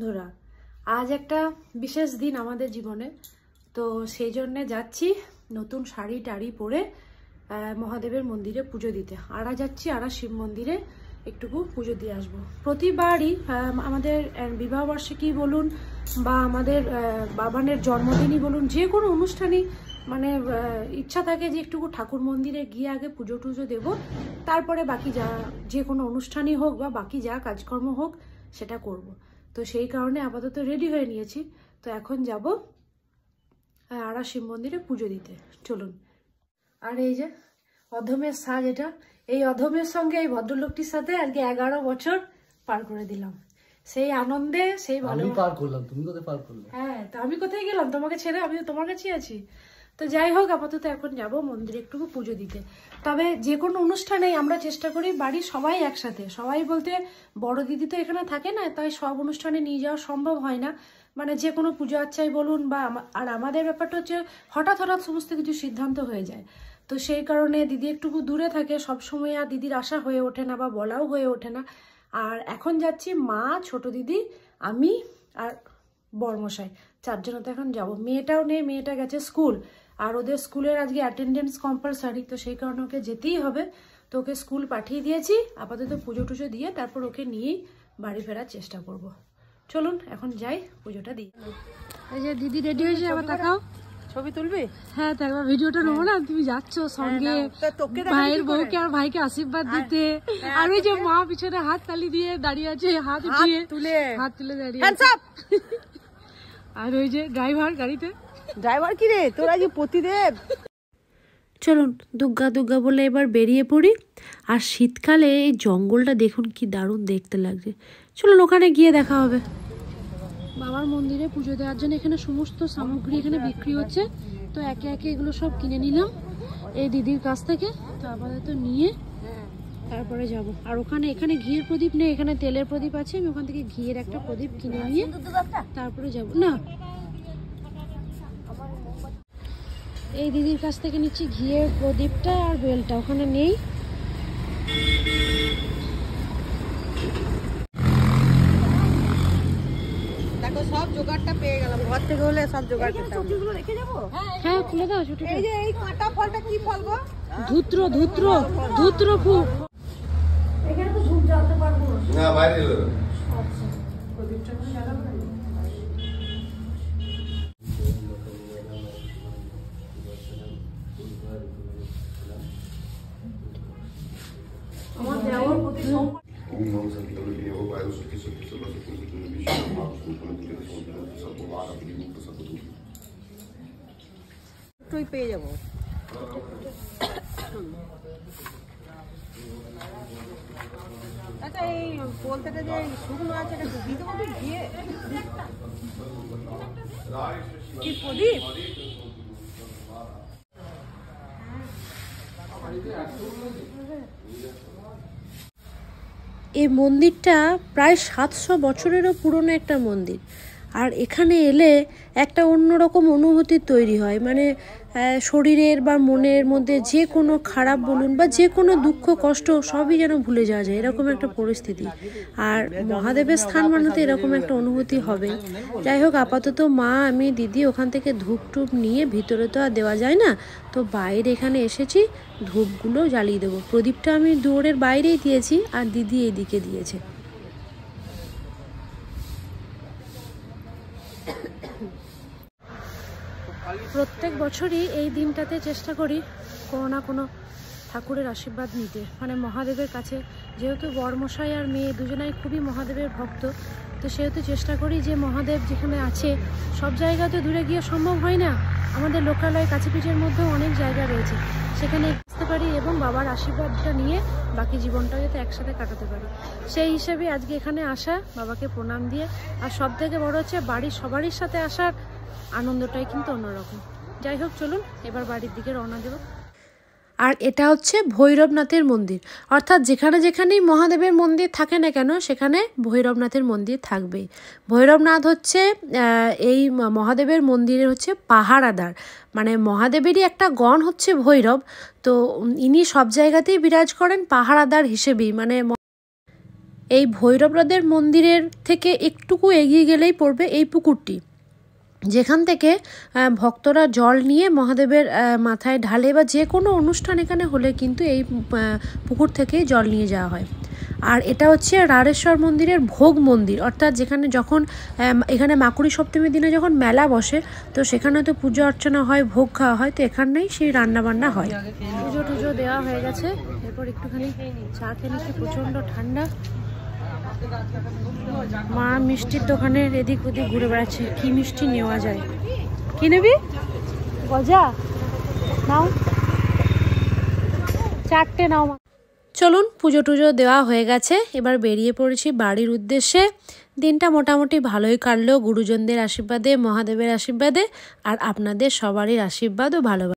বন্ধুরা, আজ একটা বিশেষ দিন আমাদের জীবনে। তো সেই জন্য যাচ্ছি নতুন শাড়ি টাড়ি পরে মহাদেবের মন্দিরে পুজো দিতে। আরা যাচ্ছি, আরা শিব মন্দিরে একটুকু পুজো দিয়ে আসবো। প্রতিবারই আমাদের বিবাহবার্ষিকী বলুন বা আমাদের বাবানের জন্মদিনই বলুন, যে কোনো অনুষ্ঠানই মানে ইচ্ছা থাকে যে একটুকু ঠাকুর মন্দিরে গিয়ে আগে পুজো টুজো দেবো, তারপরে বাকি যা যে কোনো অনুষ্ঠানই হোক বা বাকি যা কাজকর্ম হোক সেটা করব। তো সেই কারণে আপাতত রেডি হয়ে নিয়েছি। তো এখন যাব আরা শিব মন্দিরে পুজো দিতে, চলুন। আর এই যে অধমের সাজ, এটা এই অধমের সঙ্গে এই ভদ্রলোকটির সাথে আজকে 11 বছর পার করে দিলাম। সেই আনন্দে সেই ভালো পার করলাম। তুমি কোথায় পার করলে? হ্যাঁ, তো আমি কোথায় গেলাম তোমাকে ছেড়ে? আমি তো তোমার কাছেই আছি। তো যাই হোক, আপাতত এখন যাব মন্দিরে একটুকু পুজো দিতে। তবে যে কোনো অনুষ্ঠানেই আমরা চেষ্টা করি বাড়ির সবাই একসাথে, সবাই বলতে বড় দিদি তো এখানে থাকে না, তাই সব অনুষ্ঠানে নিয়ে যাওয়া সম্ভব হয় না। মানে যে কোনো পুজো আচ্ছাই বলুন বা আর আমাদের ব্যাপারটা হচ্ছে হঠাৎ হঠাৎ সমস্ত কিছু সিদ্ধান্ত হয়ে যায়। তো সেই কারণে দিদি একটুকু দূরে থাকে সব সময়, আর দিদির আশা হয়ে ওঠে না বা বলাও হয়ে ওঠে না। আর এখন যাচ্ছি মা, ছোট দিদি, আমি আর বড়মশাই, চারজনে তো এখন যাবো। মেয়েটাও নেই, মেয়েটা গেছে স্কুল, আর ওদের স্কুলের আজকে অ্যাটেন্ডেন্স কম্পালসারি, তো সেই কারণে ওকে যেতেই হবে। তো ওকে স্কুল পাঠিয়ে দিয়েছি, আপাতত পুজো টুজো দিয়ে তারপর ওকে নিয়েই বাড়ি ফেরার চেষ্টা করব। চলুন এখন যাই, পুজোটা দিই। এই যে দিদি রেডি হয়েছে, আবার তাকাও। ছবি তুলবি? হ্যাঁ, তো একবার ভিডিওটা নেবো না? তুমি যাচ্ছ সঙ্গে ভাইয়ের বউকে আর ভাইকে আশীর্বাদ দিতে, আর ওই যে মা পিছনে হাত তালি দিয়ে দাঁড়িয়ে আছে, হাত তুলে দাঁড়িয়ে আছে। আর ওই যে ড্রাইভার গাড়িতে। ড্রাইভার কি রে তোরা, যে প্রতিদেব। চলুন দুর্গা দুর্গা বলে এবার বেরিয়ে পড়ি। আর শীতকালে এই জঙ্গলটা দেখুন কি দারুণ দেখতে লাগছে। চলুন ওখানে গিয়ে দেখা হবে। বাবার মন্দিরে পুজো দেওয়ার জন্য এখানে সমস্ত সামগ্রী এখানে বিক্রি হচ্ছে। তো একে একে এগুলো সব কিনে নিলাম এই দিদির কাছ থেকে। তো আপাতত নিয়ে তারপরে যাব। আর এখানে ঘিয়ের প্রদীপ নেই, এখানে তেলের প্রদীপ আছে। আমি ওখান থেকে ঘিয়ের একটা প্রদীপ কিনে নিয়ে তারপরে যাব। না, এই দিদির কাছ থেকে নিচ্ছি ঘিয়ের প্রদীপটা আর বেলটা, ওখানে নেই। দেখো সব জোগাড়টা পেয়ে গেলাম, ঘর থেকে হলে সব জোগাড় করতে হবে। সবজিগুলো রেখে যাবো? হ্যাঁ, খুলে দাও ছুটি। এই যে এই কাঁটা ফলটা কি ফল গো? ধুত্র ফুল। এখানে তো ঝুপ জ্বালতে পারবো না, বাইরে দিলে। আচ্ছা, প্রদীপটা করে জ্বালাবো না? আমার দেওয়ার প্রতি তুই পেয়ে যাবো। আচ্ছা, এই বলতেটা যে শুকনো আছে, এটা দিয়ে দেবো কি ঘিয়ে? কি প্রদীপ? এই মন্দিরটা প্রায় 700 বছরেরও পুরনো একটা মন্দির। আর এখানে এলে একটা অন্যরকম অনুভূতি তৈরি হয়, মানে শরীরের বা মনের মধ্যে যে কোনো খারাপ বলুন বা যে কোনো দুঃখ কষ্ট সবই যেন ভুলে যাওয়া যায়, এরকম একটা পরিস্থিতি। আর মহাদেবের স্থান মানেতে এরকম একটা অনুভূতি হবে। যাই হোক, আপাতত মা, আমি, দিদি ওখান থেকে ধূপ টুপ নিয়ে, ভিতরে তো আর দেওয়া যায় না, তো বাইরে এখানে এসেছি, ধূপগুলো জ্বালিয়ে দেবো। প্রদীপটা আমি দুয়ারের বাইরেই দিয়েছি আর দিদি এইদিকে দিয়েছে। প্রত্যেক বছরই এই দিনটাতে চেষ্টা করি কোনো না কোনো ঠাকুরের আশীর্বাদ নিতে, মানে মহাদেবের কাছে। যেহেতু বড়মশাই আর মেয়ে দুজনাই খুবই মহাদেবের ভক্ত, তো সেহেতু চেষ্টা করি যে মহাদেব যেখানে আছে, সব জায়গাতে দূরে গিয়ে সম্ভব হয় না, আমাদের লোকালয় কাছে পিঠের মধ্যেও অনেক জায়গা রয়েছে, সেখানে আসতে পারি এবং বাবার আশীর্বাদটা নিয়ে বাকি জীবনটা যাতে একসাথে কাটাতে পারি। সেই হিসেবে আজকে এখানে আসা, বাবাকে প্রণাম দিয়ে। আর সব থেকে বড় হচ্ছে বাড়ির সবারই সাথে আসার আনন্দটাই কিন্তু অন্যরকম। যাই হোক, চলুন এবার বাড়ির দিকে রওনা দেব। আর এটা হচ্ছে ভৈরবনাথের মন্দির, অর্থাৎ যেখানে যেখানেই মহাদেবের মন্দির থাকে না কেন সেখানে ভৈরবনাথের মন্দির থাকবেই। ভৈরবনাথ হচ্ছে এই মহাদেবের মন্দিরের হচ্ছে পাহারাদার, মানে মহাদেবেরই একটা গণ হচ্ছে ভৈরব। তো ইনি সব জায়গাতেই বিরাজ করেন পাহারাদার হিসেবেই, মানে এই ভৈরবরাদের মন্দিরের থেকে একটুকু এগিয়ে গেলেই পড়বে এই পুকুরটি, যেখান থেকে ভক্তরা জল নিয়ে মহাদেবের মাথায় ঢালে বা যে কোনো অনুষ্ঠান এখানে হলে কিন্তু এই পুকুর থেকেই জল নিয়ে যাওয়া হয়। আর এটা হচ্ছে রাঢ়েশ্বর মন্দিরের ভোগ মন্দির, অর্থাৎ যেখানে যখন এখানে মাকুড়ি সপ্তমীর দিনে যখন মেলা বসে তো সেখানে তো পুজো অর্চনা হয়, ভোগ খাওয়া হয়, তো এখানেই সেই রান্নাবান্না হয়। পুজো টুজো দেওয়া হয়ে গেছে, এরপর একটুখানি চা খেয়ে নিচ্ছি, প্রচণ্ড ঠান্ডা। মা মিষ্টির দোকানের এদিক ওদিক ঘুরে বেড়াচ্ছে, কি মিষ্টি নেওয়া যায়। কি নেবি? গজা নাও, 4টে নাও। চলুন, পুজো টুজো দেওয়া হয়ে গেছে, এবার বেরিয়ে পড়েছি বাড়ির উদ্দেশ্যে। দিনটা মোটামুটি ভালোই কাটলো গুরুজনদের আশীর্বাদে, মহাদেবের আশীর্বাদে, আর আপনাদের সবারই আশীর্বাদ ও ভালোবাসা।